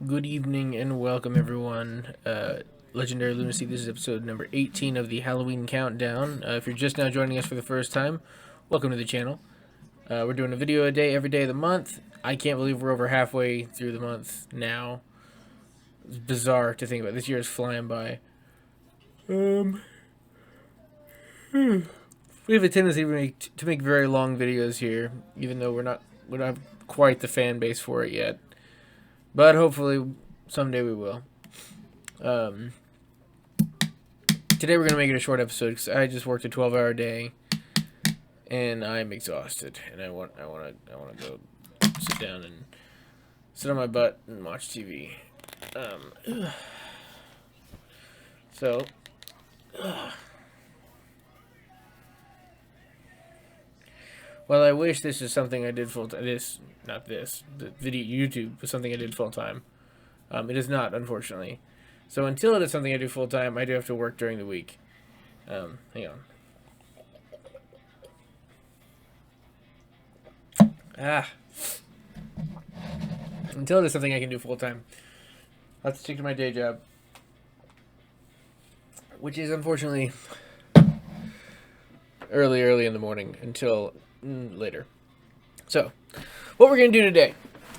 Good evening and welcome, everyone. Legendary Lunacy, this is episode number 18 of the Halloween Countdown. If you're just now joining us for the first time, welcome to the channel. We're doing a video a day every day of the month. I can't believe we're over halfway through the month now. It's bizarre to think about. This year is flying by. We have a tendency to make very long videos here, even though we don't have quite the fan base for it yet. But hopefully someday we will. Um, Today we're gonna make it a short episode because I just worked a 12-hour day, and I'm exhausted, and I want to go sit down and sit on my butt and watch TV. So, while I wish this is something I did full time, the video YouTube was something I did full time. It is not, unfortunately. So until it is something I do full time, I do have to work during the week. Hang on. Until it is something I can do full time, I have to stick to my day job, which is unfortunately early in the morning until later. So, what we're going to do today.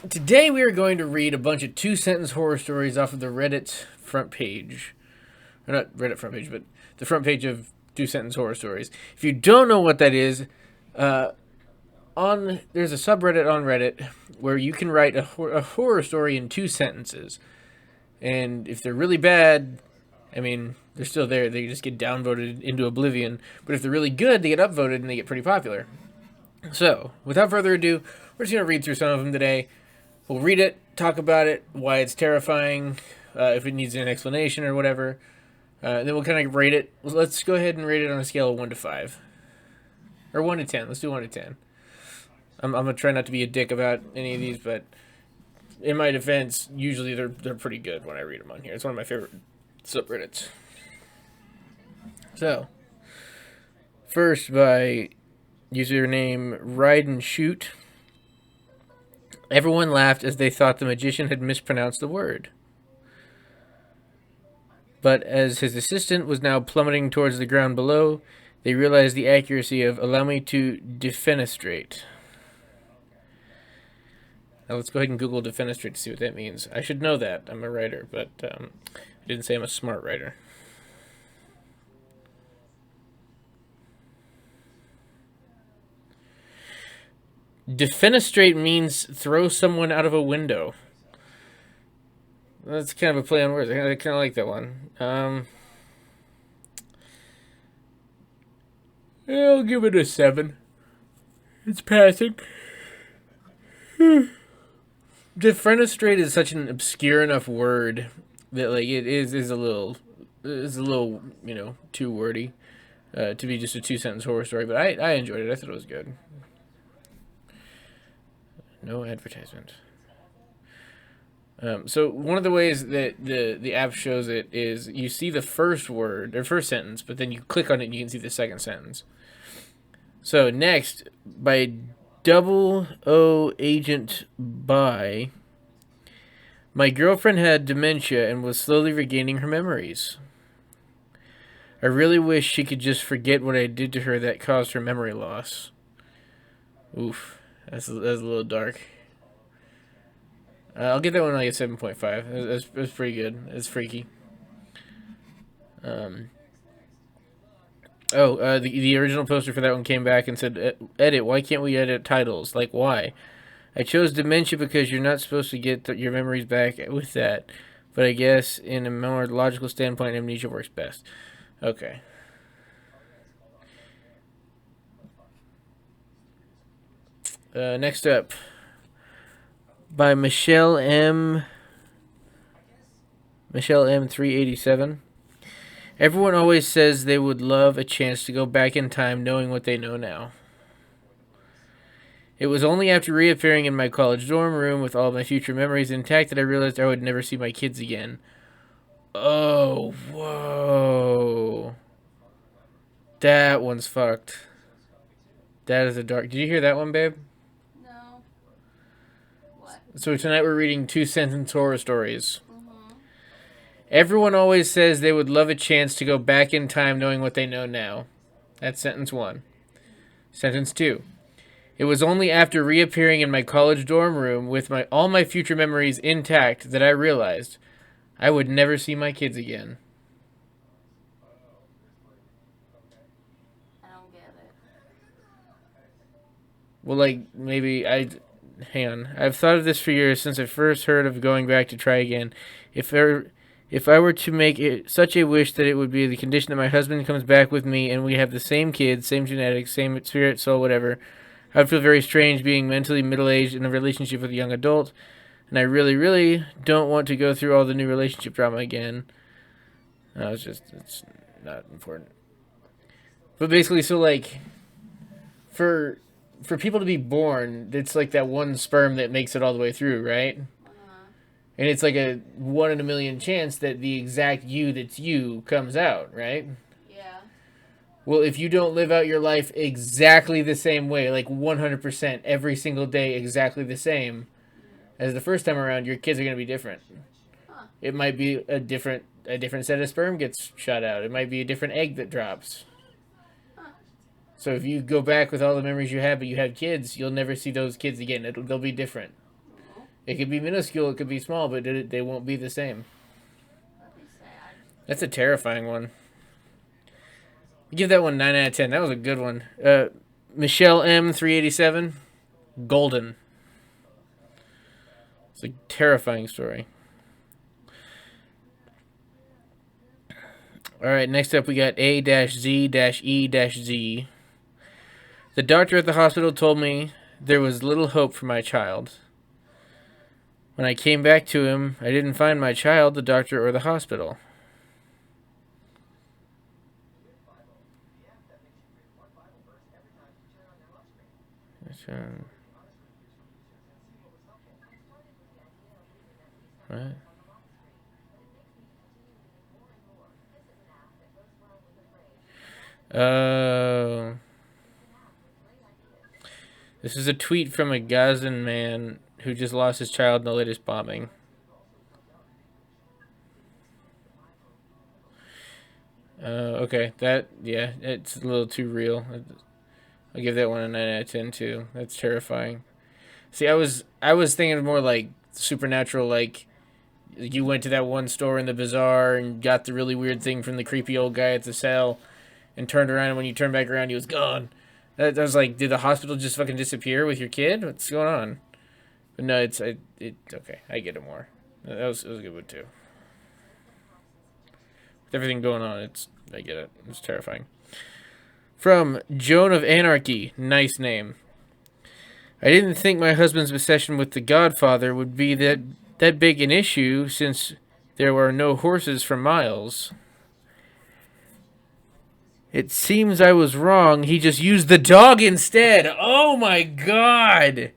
Today we are going to read a bunch of two-sentence horror stories off of the Reddit front page. Or not Reddit front page, but the front page of two-sentence horror stories. If you don't know what that is, there's a subreddit on Reddit where you can write a horror story in 2 sentences. And if they're really bad, I mean, they're still there. They just get downvoted into oblivion. But if they're really good, they get upvoted and they get pretty popular. So, without further ado, we're just going to read through some of them today. We'll read it, talk about it, why it's terrifying, if it needs an explanation or whatever. Then we'll kind of rate it. Let's go ahead and rate it on a scale of 1 to 5. Or 1 to 10. Let's do 1 to 10. I'm going to try not to be a dick about any of these, but in my defense, usually they're pretty good when I read them on here. It's one of my favorite subreddits. So, first by username Ride and Shoot. Everyone laughed as they thought the magician had mispronounced the word. But as his assistant was now plummeting towards the ground below, they realized the accuracy of "allow me to defenestrate." Now let's go ahead and Google defenestrate to see what that means. I should know that. I'm a writer, but I didn't say I'm a smart writer. Defenestrate means throw someone out of a window. That's kind of a play on words. I kind of like that one. I'll give it a 7. It's passing. Defenestrate is such an obscure enough word that like it is a little too wordy to be just a 2-sentence horror story. But I enjoyed it. I thought it was good. No advertisement. So one of the ways that the app shows it is you see the first word or first sentence, but then you click on it and you can see the second sentence. So next, by Double O Agent By, my girlfriend had dementia and was slowly regaining her memories. I really wish she could just forget what I did to her that caused her memory loss. Oof. That's a little dark. I'll get that one like a 7.5. That's pretty good. It's freaky. The original poster for that one came back and said, "Edit. Why can't we edit titles? Like why? I chose dementia because you're not supposed to get your memories back with that. But I guess in a more logical standpoint, amnesia works best." Okay. Next up, by Michelle M. 387. Everyone always says they would love a chance to go back in time knowing what they know now. It was only after reappearing in my college dorm room with all my future memories intact that I realized I would never see my kids again. Oh, whoa. That one's fucked. That is a dark... Did you hear that one, babe? No. What? So tonight we're reading 2-sentence horror stories. Everyone always says they would love a chance to go back in time knowing what they know now. That's sentence 1. Sentence 2. It was only after reappearing in my college dorm room with all my future memories intact that I realized I would never see my kids again. I don't get it. Well, hang on. I've thought of this for years since I first heard of going back to try again. If I were to make it such a wish that it would be the condition that my husband comes back with me and we have the same kids, same genetics, same spirit, soul, whatever, I would feel very strange being mentally middle-aged in a relationship with a young adult, and I really, really don't want to go through all the new relationship drama again. No, it's not important. But basically, so like, for people to be born, it's like that one sperm that makes it all the way through, right? And it's like a 1 in a million chance that the exact you that's you comes out, right? Yeah. Well, if you don't live out your life exactly the same way, like 100% every single day exactly the same as the first time around, your kids are going to be different. Huh. It might be a different set of sperm gets shot out. It might be a different egg that drops. Huh. So if you go back with all the memories you have, but you have kids, you'll never see those kids again. They'll be different. It could be minuscule, it could be small, but they won't be the same. That'd be sad. That's a terrifying one. Give that one 9 out of 10. That was a good one. Michelle M. 387. Golden. It's a terrifying story. Alright, next up we got A-Z-E-Z. The doctor at the hospital told me there was little hope for my child. When I came back to him, I didn't find my child, the doctor, or the hospital. What? This is a tweet from a Gazan man who just lost his child in the latest bombing. Okay, it's a little too real. I'll give that one a 9 out of 10 too. That's terrifying. See, I was thinking more like supernatural, like you went to that one store in the bazaar and got the really weird thing from the creepy old guy at the cell, and turned around, and when you turned back around, he was gone. That was like, did the hospital just fucking disappear with your kid? What's going on? But no, it's okay. I get it more. It was a good one too. With everything going on, I get it. It's terrifying. From Joan of Anarchy, nice name. I didn't think my husband's obsession with The Godfather would be that big an issue since there were no horses for miles. It seems I was wrong. He just used the dog instead. Oh my god.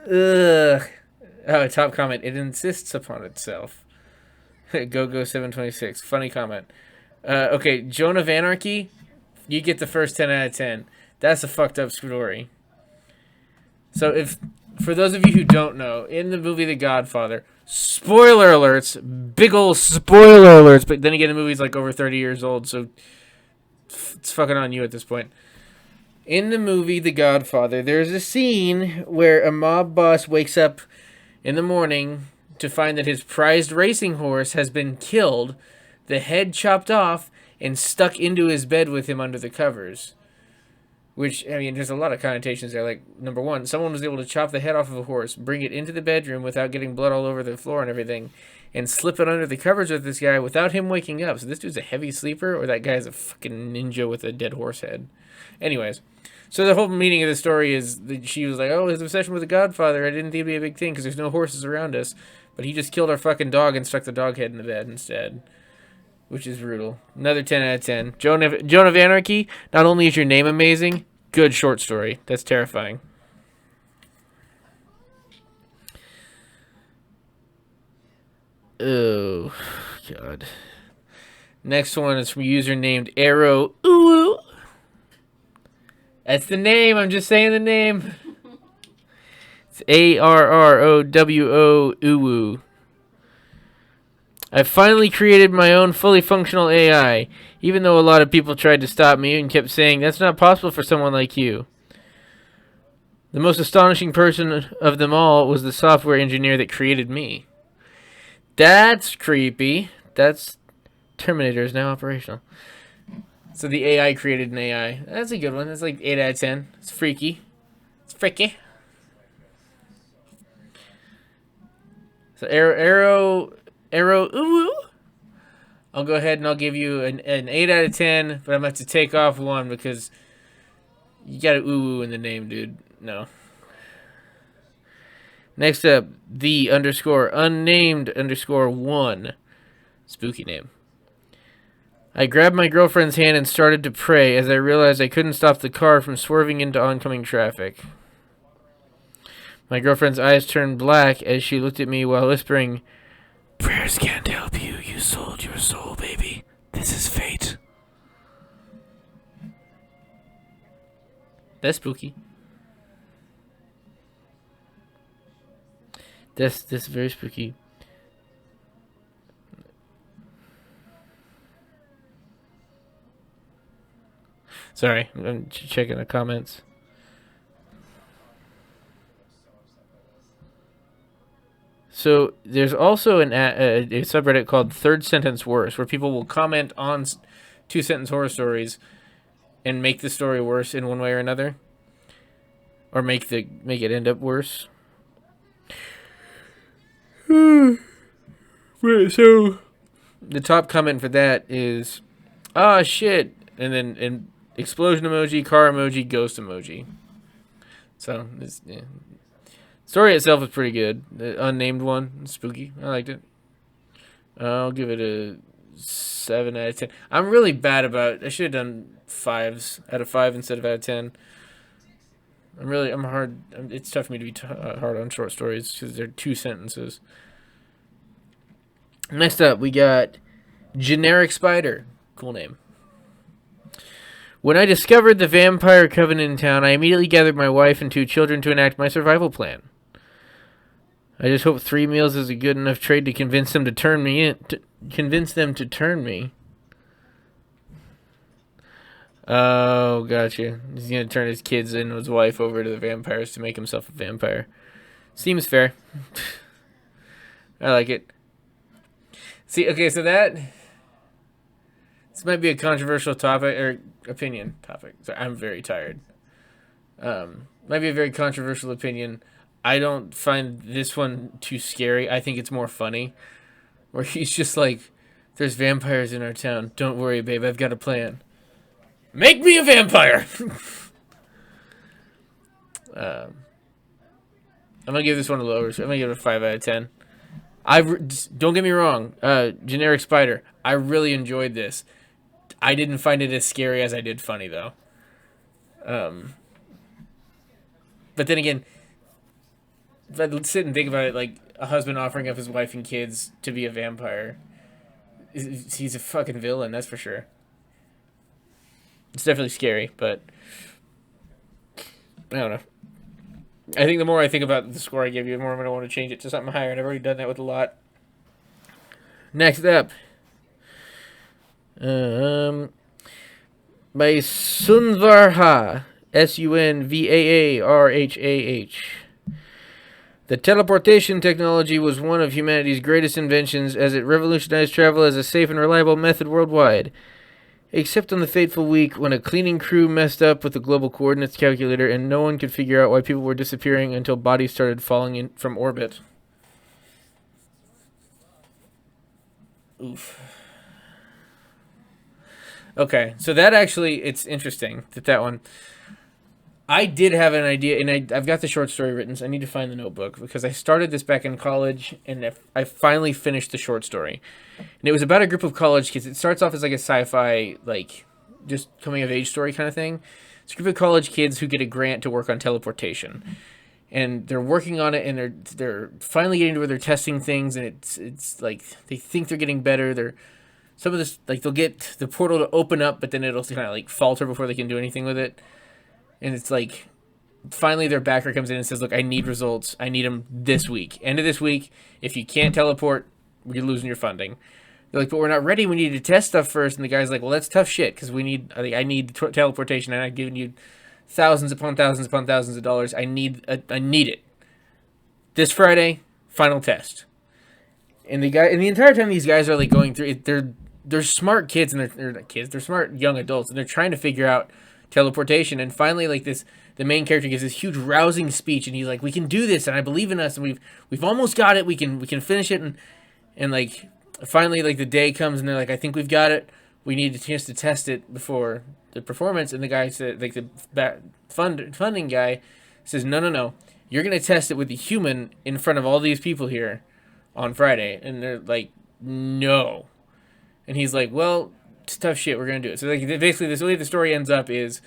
Ugh. Oh, top comment. It insists upon itself. Go726. Funny comment. Okay, Joan of Anarchy. You get the first 10 out of 10. That's a fucked up story. So for those of you who don't know, in the movie The Godfather, spoiler alerts, big ol' spoiler alerts, but then again, the movie's like over 30 years old, so it's fucking on you at this point. In the movie The Godfather, there's a scene where a mob boss wakes up in the morning to find that his prized racing horse has been killed, the head chopped off, and stuck into his bed with him under the covers. Which, I mean, there's a lot of connotations there. Like, number one, someone was able to chop the head off of a horse, bring it into the bedroom without getting blood all over the floor and everything, and slip it under the covers with this guy without him waking up. So this dude's a heavy sleeper, or that guy's a fucking ninja with a dead horse head. Anyways, so the whole meaning of the story is that she was like, oh, his obsession with the Godfather, I didn't think it'd be a big thing because there's no horses around us, but he just killed our fucking dog and stuck the dog head in the bed instead. Which is brutal. Another 10 out of 10. Joan of Anarchy, not only is your name amazing, good short story. That's terrifying. Oh, God. Next one is from a user named Arrow. Ooh. That's the name. I'm just saying the name. It It's ARROWO. I finally created my own fully functional AI, even though a lot of people tried to stop me and kept saying that's not possible for someone like you. The most astonishing person of them all was the software engineer that created me. That's creepy. That's Terminator is now operational. So the AI created an AI. That's a good one. That's like 8 out of 10. It's freaky. It's freaky. So ooh. I'll go ahead and I'll give you an 8 out of 10, but I'm going to have to take off one because you got an ooh in the name, dude. No. Next up, the _unnamed_1. Spooky name. I grabbed my girlfriend's hand and started to pray as I realized I couldn't stop the car from swerving into oncoming traffic. My girlfriend's eyes turned black as she looked at me while whispering, "Prayers can't help you. You sold your soul, baby. This is fate." That's spooky. That's very spooky. Sorry, I'm checking the comments. So there's also a subreddit called Third Sentence Worse, where people will comment on two-sentence horror stories and make the story worse in one way or another, or make it end up worse. So the top comment for that is, "Ah, shit," and then explosion emoji, car emoji, ghost emoji. So this story itself is pretty good. The unnamed one, spooky. I liked it. I'll give it a 7 out of 10. I'm really bad about. I should have done 5s out of 5 instead of out of 10. I'm hard. It's tough for me to be hard on short stories because they're 2 sentences. Next up, we got Generic Spider. Cool name. When I discovered the vampire covenant in town, I immediately gathered my wife and 2 children to enact my survival plan. I just hope 3 meals is a good enough trade to convince them to turn me in. Convince them to turn me. Oh, gotcha. He's gonna turn his kids and his wife over to the vampires to make himself a vampire. Seems fair. I like it. See, okay, so this might be a controversial topic or opinion topic. So I'm very tired. Might be a very controversial opinion. I don't find this one too scary. I think it's more funny. Where he's just like, "There's vampires in our town. Don't worry, babe. I've got a plan. Make me a vampire!" I'm going to give this one a lower. So I'm going to give it a 5 out of 10. Don't get me wrong. Generic Spider. I really enjoyed this. I didn't find it as scary as I did funny, though. But then again, if I sit and think about it, like a husband offering up his wife and kids to be a vampire, he's a fucking villain, that's for sure. It's definitely scary, but I don't know. I think the more I think about the score I give you, the more I'm going to want to change it to something higher, and I've already done that with a lot. Next up. By Sunvarha, Sunvaarhah. The teleportation technology was one of humanity's greatest inventions as it revolutionized travel as a safe and reliable method worldwide. Except on the fateful week when a cleaning crew messed up with the global coordinates calculator and no one could figure out why people were disappearing until bodies started falling in from orbit. Oof. Okay, so that actually, it's interesting that one. I did have an idea, and I've got the short story written, so I need to find the notebook, because I started this back in college, and I finally finished the short story. And it was about a group of college kids. It starts off as like a sci-fi, like, just coming-of-age story kind of thing. It's a group of college kids who get a grant to work on teleportation. And they're working on it, and they're finally getting to where they're testing things, and it's like, they think they're getting better. Some of this, like, they'll get the portal to open up, but then it'll kind of, like, falter before they can do anything with it. And it's like, finally their backer comes in and says, look, I need results. I need them this week. End of this week. If you can't teleport, you're losing your funding. They're like, but we're not ready. We need to test stuff first. And the guy's like, well, that's tough shit because I need teleportation, and I've given you thousands upon thousands upon thousands of dollars. I need it. This Friday, final test. And the entire time these guys are like going through it, they're smart kids, and they're not kids. They're smart young adults, and they're trying to figure out teleportation. And finally, like the main character gives this huge rousing speech, and he's like, we can do this, and I believe in us, and we've almost got it. We can finish it, and like finally, like the day comes, and they're like, I think we've got it. We need a chance to test it before the performance. And the guy said, like the funding guy says, no. You're going to test it with the human in front of all these people here on Friday. And they're like, no. And he's like, well, it's tough shit. We're going to do it. So like, basically, the way the story ends up is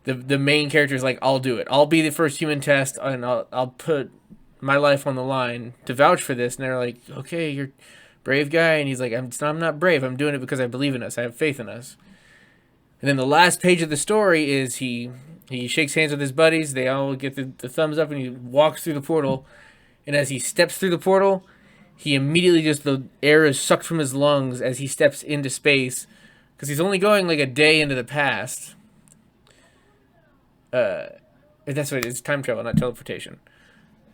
the main character is like, I'll do it. I'll be the first human test, and I'll put my life on the line to vouch for this. And they're like, okay, you're a brave guy. And he's like, I'm not brave. I'm doing it because I believe in us. I have faith in us. And then the last page of the story is he shakes hands with his buddies. They all get the thumbs up, and he walks through the portal. And as he steps through the portal, he immediately the air is sucked from his lungs as he steps into space, because he's only going like a day into the past. That's what it is. Time travel, not teleportation.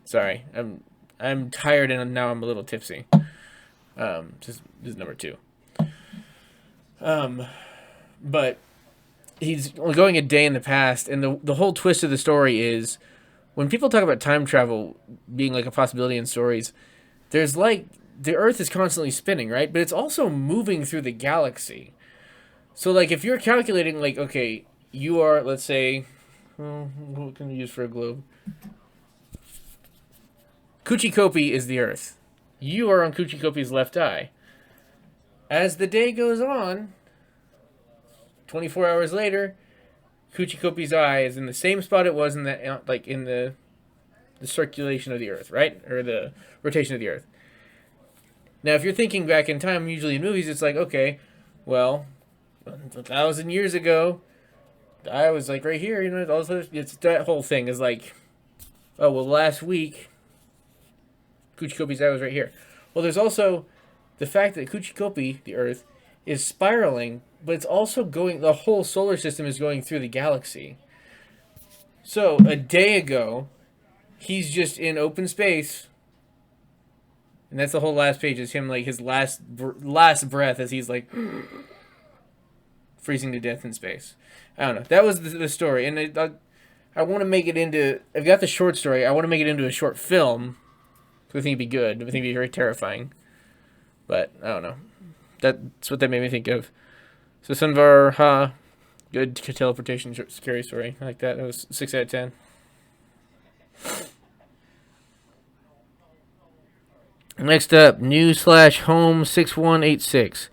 Sorry, I'm tired, and now I'm a little tipsy. This is number 2. But he's only going a day in the past, and the whole twist of the story is when people talk about time travel being like a possibility in stories, there's like the Earth is constantly spinning, right? But it's also moving through the galaxy. So like if you're calculating, like, okay, you are, let's say, what can we use for a globe? Kuchikopi is the Earth. You are on Kuchikopi's left eye. As the day goes on, 24 hours later, Kuchikopi's eye is in the same spot it was in the circulation of the Earth, right? Or the rotation of the Earth. Now, if you're thinking back in time, usually in movies, it's like, okay, well, 1,000 years ago, I was like right here, it's that whole thing is like, oh, well, last week, Kuchikopi's eye was right here. Well, there's also the fact that Kuchikopi, the Earth, is spiraling, but it's also the whole solar system is going through the galaxy. So, a day ago, he's just in open space, and that's the whole last page, is him, like, his last breath as he's, like, freezing to death in space. I don't know. That was the story, and I want to make it into, I've got the short story, I want to make it into a short film, so I think it'd be good, I think it'd be very terrifying, but, I don't know. That's what that made me think of. So Sunvar, good teleportation, scary story. I like that. It was 6 out of 10. Next up, new/home 6186.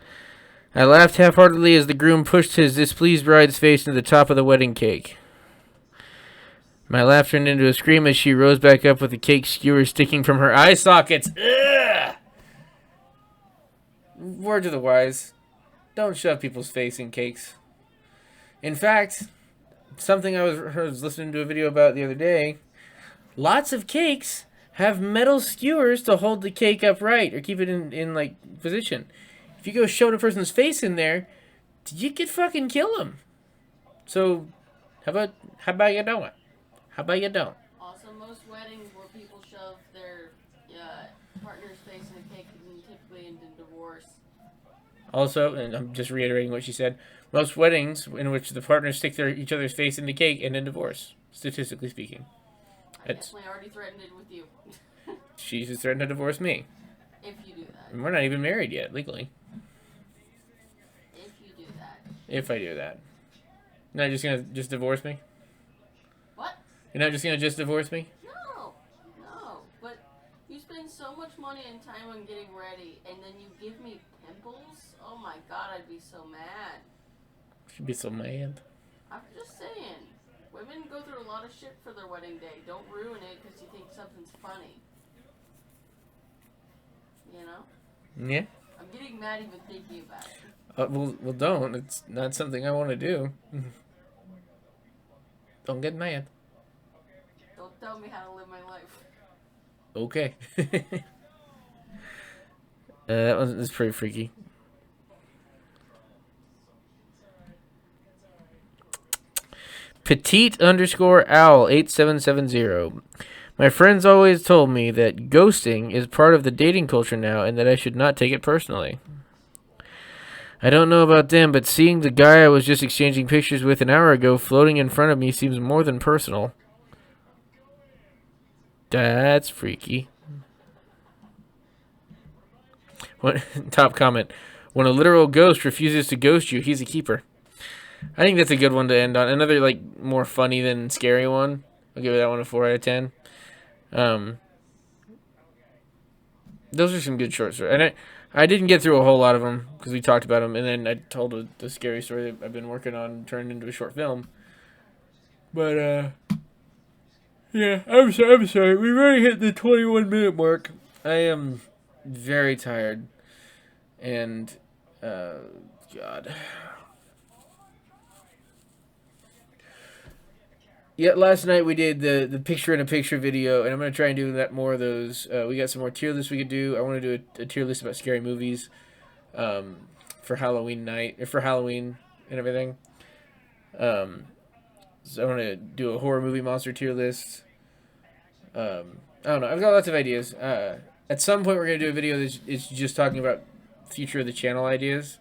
I laughed half-heartedly as the groom pushed his displeased bride's face into the top of the wedding cake. My laugh turned into a scream as she rose back up with the cake skewer sticking from her eye sockets. Ugh! Word to the wise. Don't shove people's face in cakes. In fact, something I was listening to a video about the other day, lots of cakes have metal skewers to hold the cake upright or keep it in like position. If you go shove a person's face in there, you could fucking kill them. So, how about you don't? How about you don't? Also, most weddings where people shove their partner's face in a cake and typically end in divorce. Also, and I'm just reiterating what she said, most weddings in which the partners stick each other's face in the cake end in divorce, statistically speaking. I definitely already threatened it with you. She just threatened to divorce me. If you do that. And we're not even married yet, legally. If you do that. If I do that. You're not just gonna divorce me? What? You're not just gonna divorce me? No. But you spend so much money and time on getting ready, and then you give me pimples? Oh my god, I'd be so mad. She'd be so mad. I'm just saying. Women go through a lot of shit for their wedding day. Don't ruin it because you think something's funny. You know? Yeah. I'm getting mad even thinking about it. Well, don't. It's not something I want to do. Don't get mad. tell me how to live my life. Okay. That's pretty freaky. Petite underscore owl 8770. My friends always told me that ghosting is part of the dating culture now and that I should not take it personally. I don't know about them, but seeing the guy I was just exchanging pictures with an hour ago floating in front of me seems more than personal. That's freaky. What, top comment. When a literal ghost refuses to ghost you, he's a keeper. I think that's a good one to end on. Another, like, more funny than scary one. I'll give that one a 4 out of 10. Those are some good short stories. And I didn't get through a whole lot of them because we talked about them. And then I told the scary story that I've been working on turned into a short film. But, yeah, I'm sorry. We've already hit the 21-minute mark. I am very tired. And, God. Yeah, last night we did the picture-in-a-picture video, and I'm going to try and do that more of those. We got some more tier lists we could do. I want to do a tier list about scary movies for Halloween night, or for Halloween and everything. So I want to do a horror movie monster tier list. I don't know. I've got lots of ideas. At some point, we're going to do a video that's just talking about future of the channel ideas.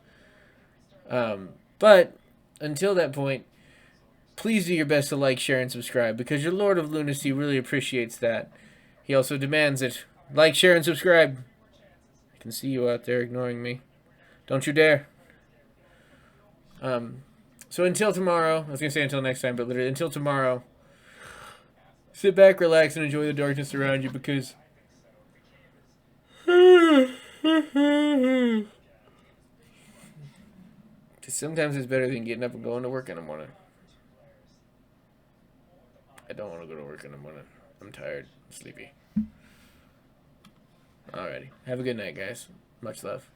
But until that point, please do your best to like, share, and subscribe, because your Lord of Lunacy really appreciates that. He also demands it. Like, share, and subscribe. I can see you out there ignoring me. Don't you dare. So until tomorrow, I was going to say until next time, but literally until tomorrow, sit back, relax, and enjoy the darkness around you, because sometimes it's better than getting up and going to work in the morning. I don't want to go to work in the morning. I'm tired. I'm sleepy. Alrighty. Have a good night, guys. Much love.